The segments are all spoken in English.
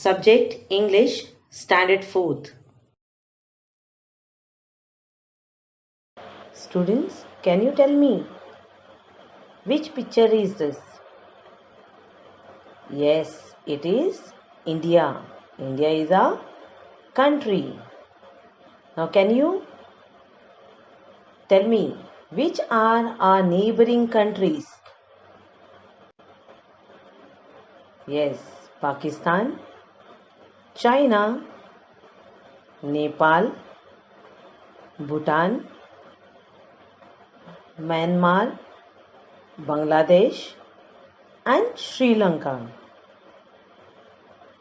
Subject English, Standard 4th. Students, can you tell me which picture is this? Yes, it is India. India is a country. Now, can you tell me which are our neighboring countries? Yes, Pakistan, China, Nepal, Bhutan, Myanmar, Bangladesh, and Sri Lanka.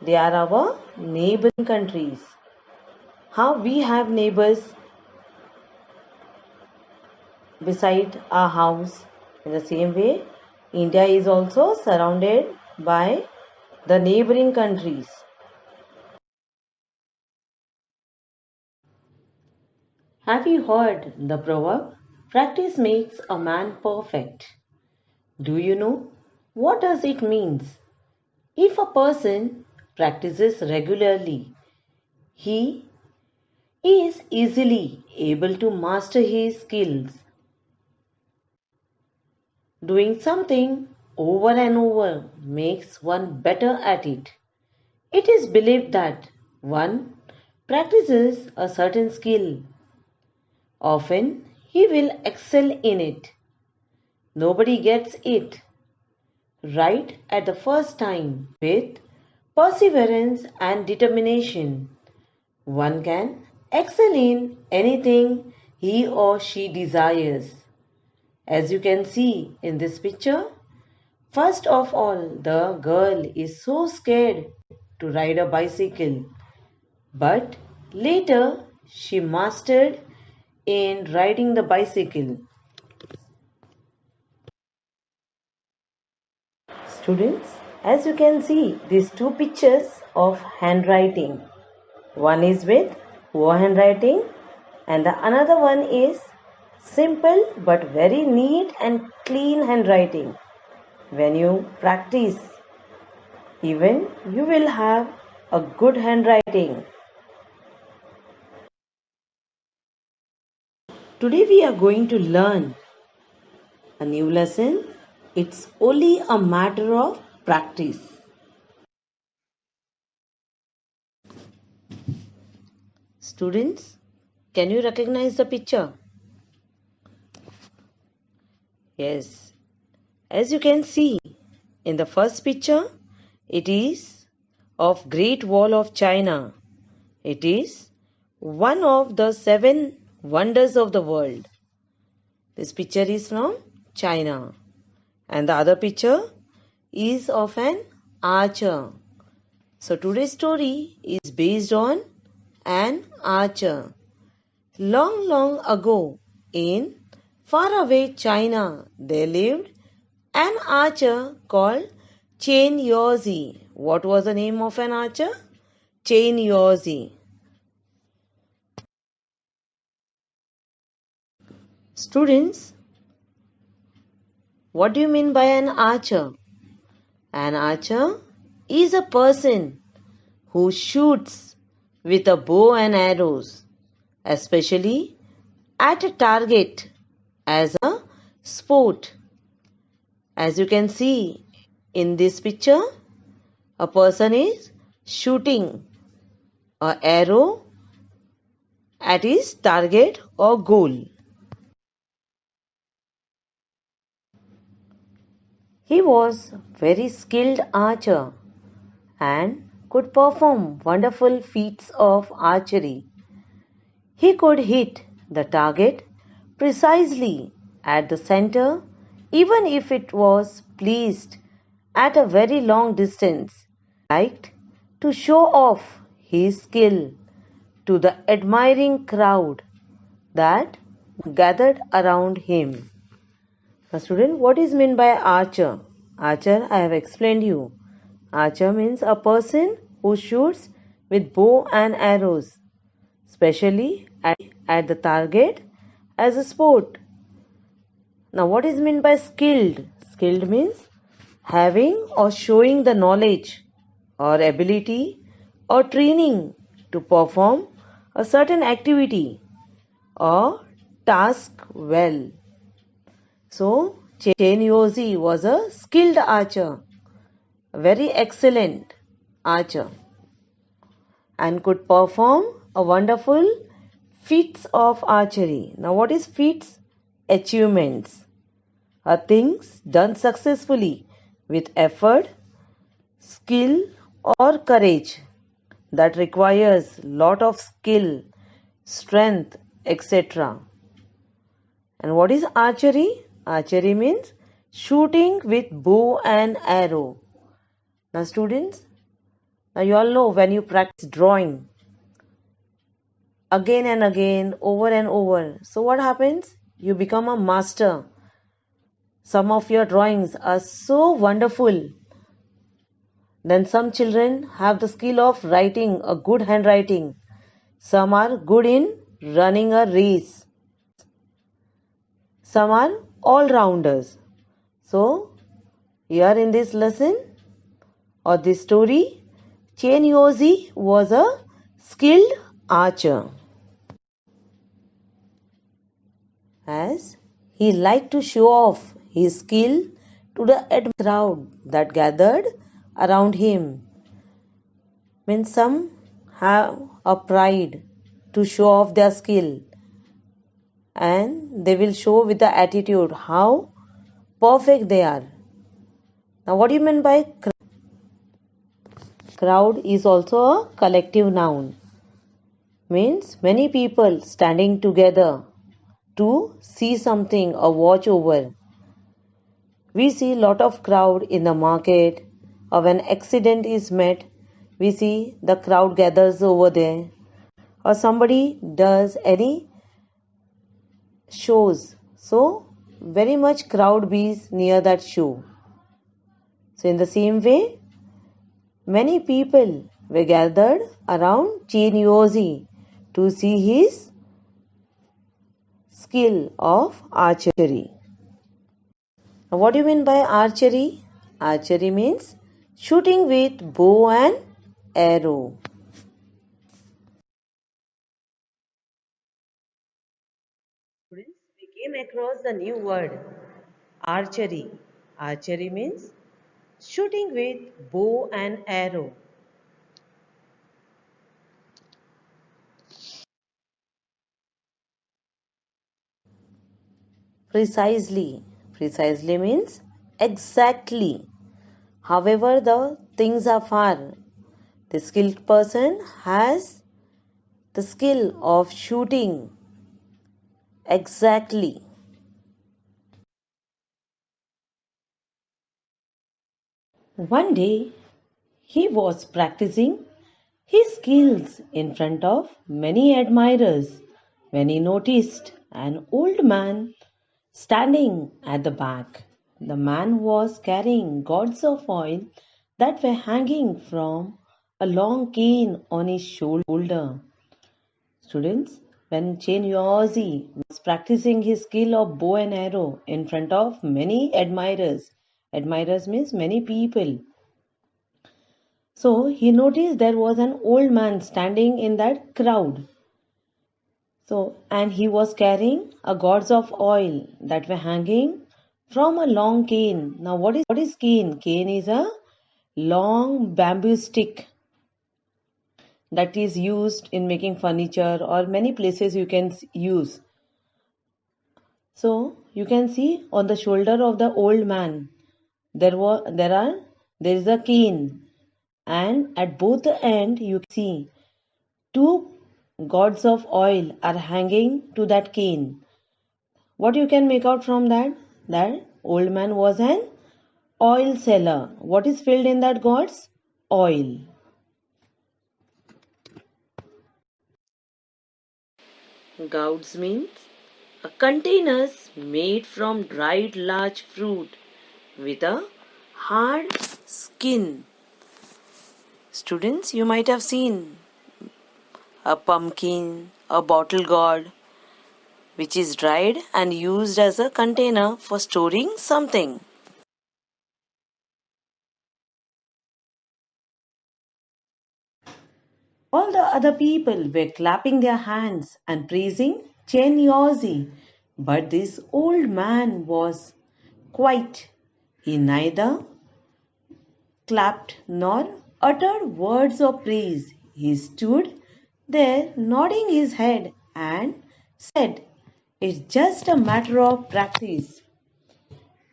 They are our neighboring countries. How we have neighbors beside our house. In the same way, India is also surrounded by the neighboring countries. Have you heard the proverb, practice makes a man perfect? Do you know what does it means? If a person practices regularly, he is easily able to master his skills. Doing something over and over makes one better at it. It is believed that one practices a certain skill. Often he will excel in it. Nobody gets it right at the first time. With perseverance and determination, one can excel in anything he or she desires. As you can see in this picture, first of all, the girl is so scared to ride a bicycle, but later she mastered in riding the bicycle. Students, as you can see, these two pictures of handwriting. One is with poor handwriting and the another one is simple but very neat and clean handwriting. When you practice, even you will have a good handwriting. Today we are going to learn a new lesson. It's only a matter of practice. Students, can you recognize the picture? Yes. As you can see in the first picture, it is of Great Wall of China. It is one of the 7 wonders of the world. This picture is from China. And the other picture is of an archer. So today's story is based on an archer. Long, long ago in faraway China, there lived an archer called Chen Yozi. What was the name of an archer? Chen Yozi. Students, what do you mean by an archer? An archer is a person who shoots with a bow and arrows, especially at a target as a sport. As you can see in this picture, a person is shooting an arrow at his target or goal. He was very skilled archer and could perform wonderful feats of archery. He could hit the target precisely at the center even if it was placed at a very long distance. He liked to show off his skill to the admiring crowd that gathered around him. Now, student, what is meant by archer? Archer, I have explained you. Archer means a person who shoots with bow and arrows, especially at the target as a sport. Now, what is meant by skilled? Skilled means having or showing the knowledge or ability or training to perform a certain activity or task well. So, Chen Yozi was a skilled archer, a very excellent archer, and could perform a wonderful feats of archery. Now, what is feats? Achievements are things done successfully with effort, skill, or courage that requires lot of skill, strength, etc. And what is archery? Archery means shooting with bow and arrow. Now, students, now you all know when you practice drawing again and again, over and over. So, what happens? You become a master. Some of your drawings are so wonderful. Then, some children have the skill of writing a good handwriting. Some are good in running a race. Some are all rounders. So, here in this lesson or this story, Chen Yozi was a skilled archer. As he liked to show off his skill to the crowd that gathered around him. When some have a pride to show off their skill, and they will show with the attitude how perfect they are. Now, what do you mean by crowd? Crowd is also a collective noun. Means many people standing together to see something or watch over. We see lot of crowd in the market, or when accident is met, we see the crowd gathers over there, or somebody does any shows. So very much crowd bees near that show. So in the same way, many people were gathered around Chen Yozi to see his skill of archery. Now, what do you mean by archery? Archery means shooting with bow and arrow. Students, we came across the new word archery. Archery means shooting with bow and arrow. Precisely. Precisely means exactly. However, the things are far. The skilled person has the skill of shooting exactly. One day, he was practicing his skills in front of many admirers when he noticed an old man standing at the back. The man was carrying gourds of oil that were hanging from a long cane on his shoulder. Students, when Chen Yuozi was practicing his skill of bow and arrow in front of many admirers means many people. So he noticed there was an old man standing in that crowd. So, and he was carrying a gourds of oil that were hanging from a long cane. Now, what is cane? Cane is a long bamboo stick that is used in making furniture or many places you can use. So, you can see on the shoulder of the old man there is a cane, and at both the end you see two gourds of oil are hanging to that cane. What you can make out from that? That old man was an oil seller. What is filled in that gourds? Oil. Gourds means a containers made from dried large fruit with a hard skin. Students, you might have seen a pumpkin, a bottle gourd, which is dried and used as a container for storing something. other people were clapping their hands and praising Chen Yozi, but this old man was quiet. He neither clapped nor uttered words of praise. He stood there nodding his head and said, "It's just a matter of practice."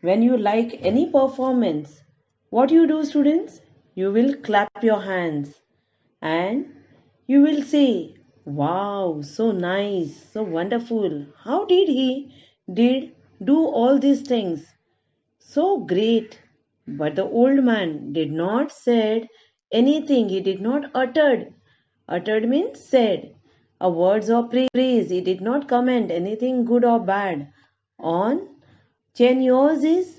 When you like any performance, what you do, students? You will clap your hands and you will say, "Wow, so nice, so wonderful. How did he did do all these things? So great." But the old man did not said anything. He did not uttered. Uttered means said a words of praise. He did not comment anything good or bad on Chenyo's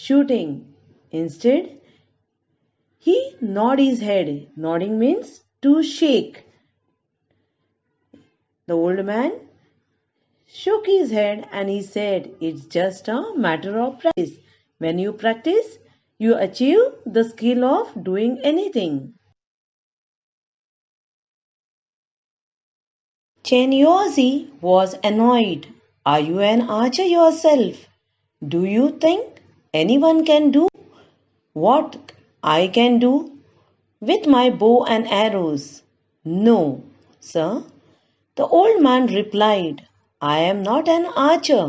shooting. Instead, he nodded his head. Nodding means to shake. The old man shook his head and he said, "It's just a matter of practice. When you practice, you achieve the skill of doing anything." Chenyozi was annoyed. "Are you an archer yourself? Do you think anyone can do what I can do with my bow and arrows?" "No, sir," the old man replied. "I am not an archer,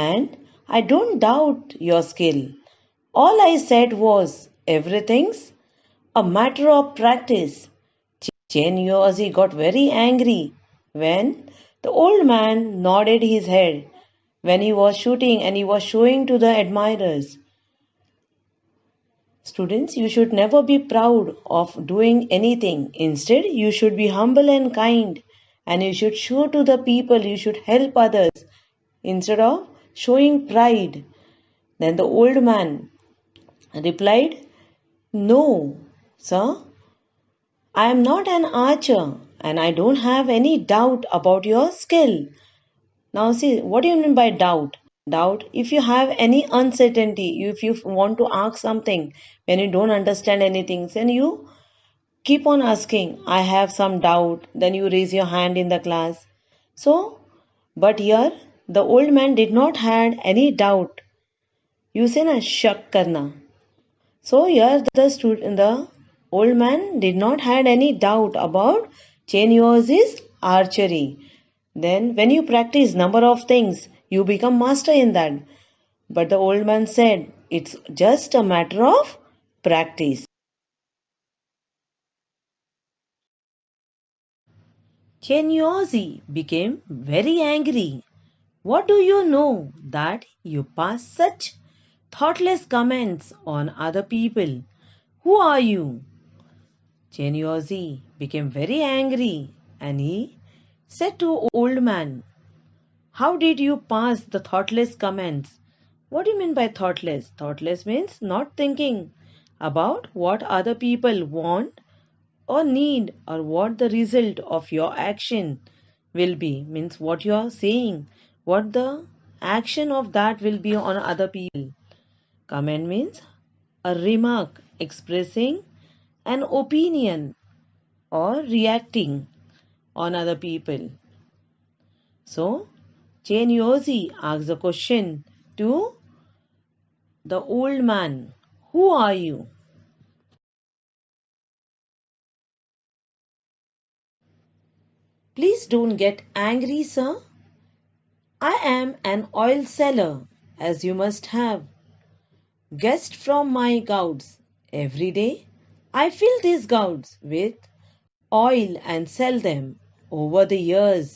and I don't doubt your skill. All I said was, everything's a matter of practice." Chen Yuozi got very angry when the old man nodded his head when he was shooting and he was showing to the admirers. Students, you should never be proud of doing anything. Instead, you should be humble and kind, and you should show to the people, you should help others instead of showing pride. Then the old man replied, "No, sir, I am not an archer and I don't have any doubt about your skill." Now, see, what do you mean by doubt? Doubt, if you have any uncertainty, if you want to ask something when you don't understand anything, then you keep on asking, "I have some doubt," then you raise your hand in the class. So, but here the old man did not had any doubt. You say na shak karna. So here the old man did not had any doubt about Chenyo's archery. Then when you practice number of things, you become master in that. But the old man said, "It's just a matter of practice." Chenyozi became very angry. "What do you know that you pass such thoughtless comments on other people? Who are you?" Chenyozi became very angry and he said to old man, "How did you pass the thoughtless comments?" What do you mean by thoughtless? Thoughtless means not thinking about what other people want or need or what the result of your action will be. Means what you are saying, what the action of that will be on other people. Comment means a remark expressing an opinion or reacting on other people. So, Chen Yozi asks a question to the old man, "Who are you?" "Please don't get angry, sir. I am an oil seller, as you must have guessed from my gouts. Every day I fill these gouts with oil and sell them. Over the years,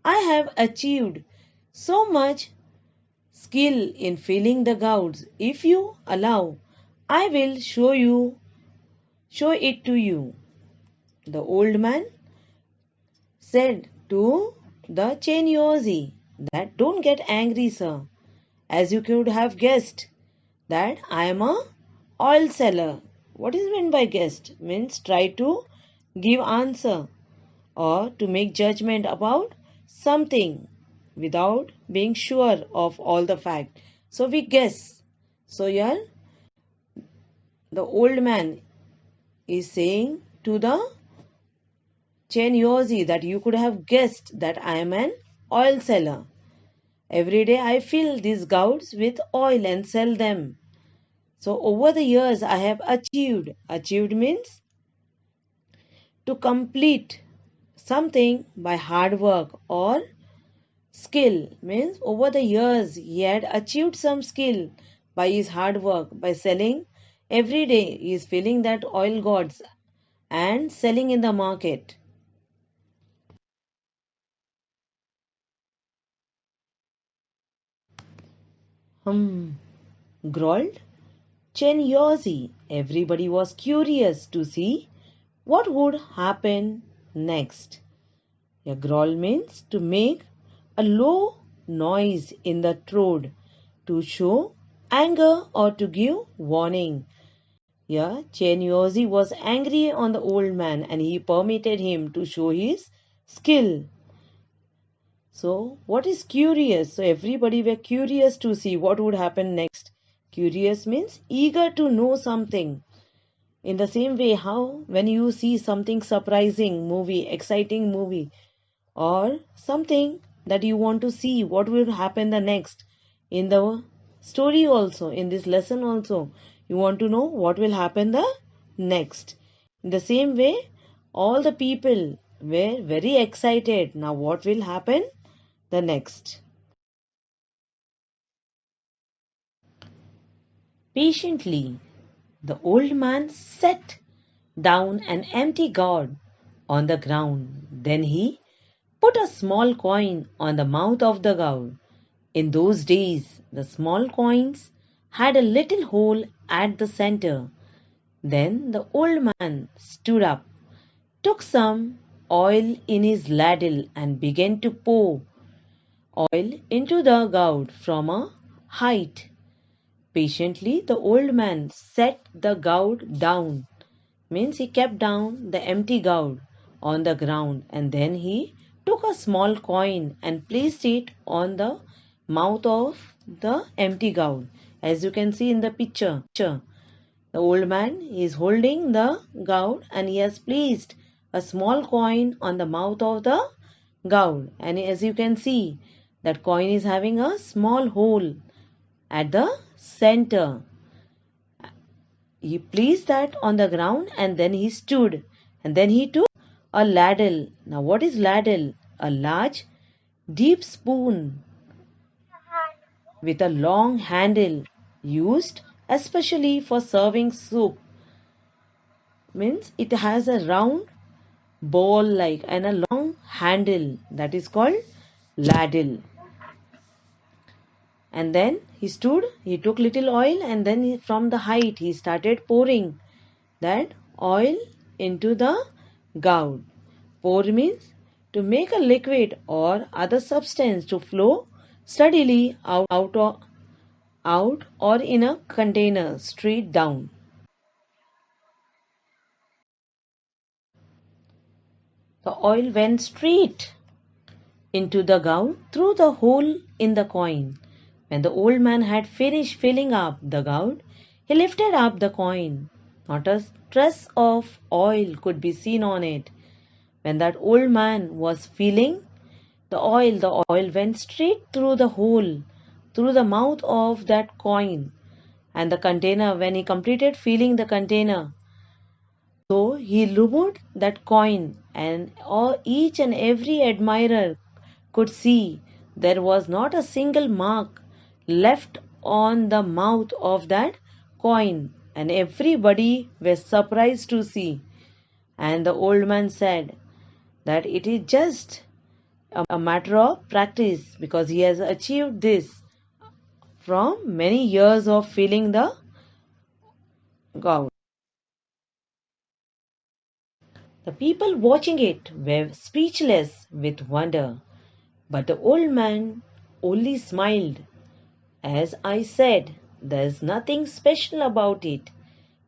I have achieved so much skill in filling the gouts. If you allow, I will show it to you." The old man said to the Chenyozi that, "Don't get angry, sir. As you could have guessed that I am a oil seller." What is meant by guessed? Means try to give answer or to make judgment about something without being sure of all the fact. So we guess. So here the old man is saying to the Chen Yozi, that you could have guessed that I am an oil seller. Every day I fill these gouts with oil and sell them. So over the years I have achieved. Achieved means to complete something by hard work, or skill means over the years he had achieved some skill by his hard work, by selling. Every day he is filling that oil gods and selling in the market. Growled Chen Yozi. Everybody was curious to see what would happen next. A growl means to make a low noise in the throat to show anger or to give warning. Yeah, Chen Yozi was angry on the old man and he permitted him to show his skill. So, what is curious? So, everybody were curious to see what would happen next. Curious means eager to know something. In the same way, how when you see something surprising movie, exciting movie, or something that you want to see what will happen the next in the story also, in this lesson also, you want to know what will happen the next. In the same way, all the people were very excited. Now, what will happen the next? Patiently, the old man set down an empty gourd on the ground. Then he put a small coin on the mouth of the gourd. In those days, the small coins had a little hole at the center. Then the old man stood up, took some oil in his ladle, and began to pour oil into the gourd from a height. Patiently, the old man set the gourd down, means he kept down the empty gourd on the ground, and then he took a small coin and placed it on the mouth of the empty gourd. As you can see in the picture, the old man is holding the gourd and he has placed a small coin on the mouth of the gourd, and as you can see, that coin is having a small hole at the center. He placed that on the ground and then he stood, and then he took a ladle. Now, what is ladle? A large, deep spoon with a long handle used especially for serving soup. Means it has a round ball like and a long handle, that is called ladle. And then he stood, he took little oil, and then from the height he started pouring that oil into the gourd. Pour means to make a liquid or other substance to flow steadily out or in a container straight down. The oil went straight into the gourd through the hole in the coin. When the old man had finished filling up the gourd, he lifted up the coin. Not a trace of oil could be seen on it. When that old man was filling the oil went straight through the hole, through the mouth of that coin and the container. When he completed filling the container, so he removed that coin, and each and every admirer could see there was not a single mark left on the mouth of that coin, and everybody was surprised to see. And the old man said that it is just a matter of practice because he has achieved this from many years of filling the gourd. The people watching it were speechless with wonder, but the old man only smiled. As I said, there's nothing special about it.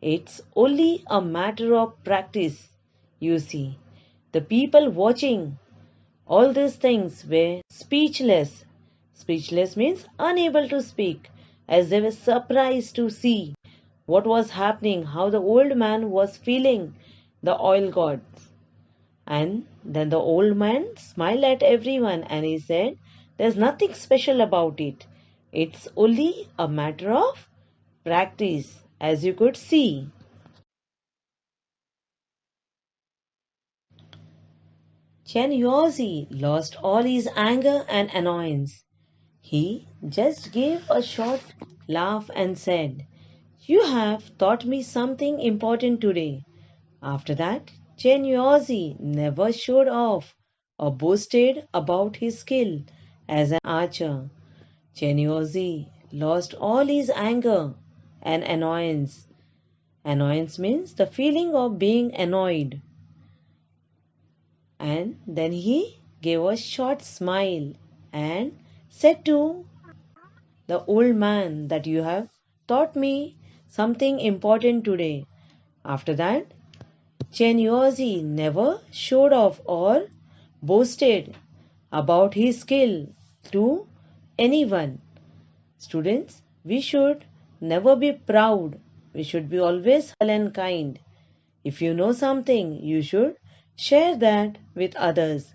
It's only a matter of practice. You see, the people watching all these things were speechless. Speechless means unable to speak, as they were surprised to see what was happening, how the old man was feeling the oil gods. And then the old man smiled at everyone and he said, "There's nothing special about it. It's only a matter of practice, as you could see." Chen Yuozi lost all his anger and annoyance. He just gave a short laugh and said, "You have taught me something important today." After that, Chen Yuozi never showed off or boasted about his skill as an archer. Chen Yuozi lost all his anger and annoyance. Annoyance means the feeling of being annoyed. And then he gave a short smile and said to the old man that you have taught me something important today. After that, Chen Yuozi never showed off or boasted about his skill to anyone. Students, we should never be proud. We should be always humble and kind. If you know something, you should share that with others.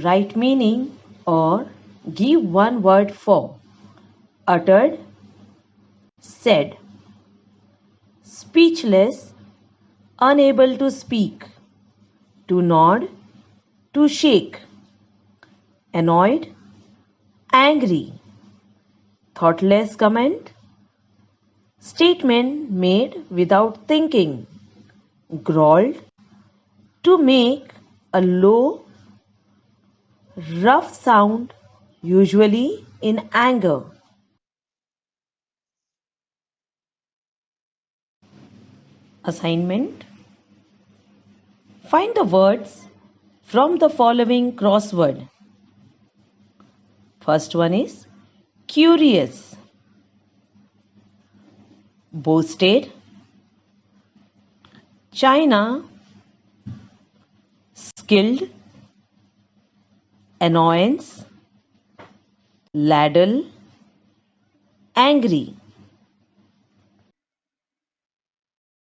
Right meaning or give one word for uttered, said, speechless, unable to speak, to nod, to shake, annoyed, angry, thoughtless comment, statement made without thinking, growled, to make a low, rough sound, usually in anger. Assignment: find the words from the following crossword. First one is curious, boasted, China, skilled, annoyance, ladle, angry.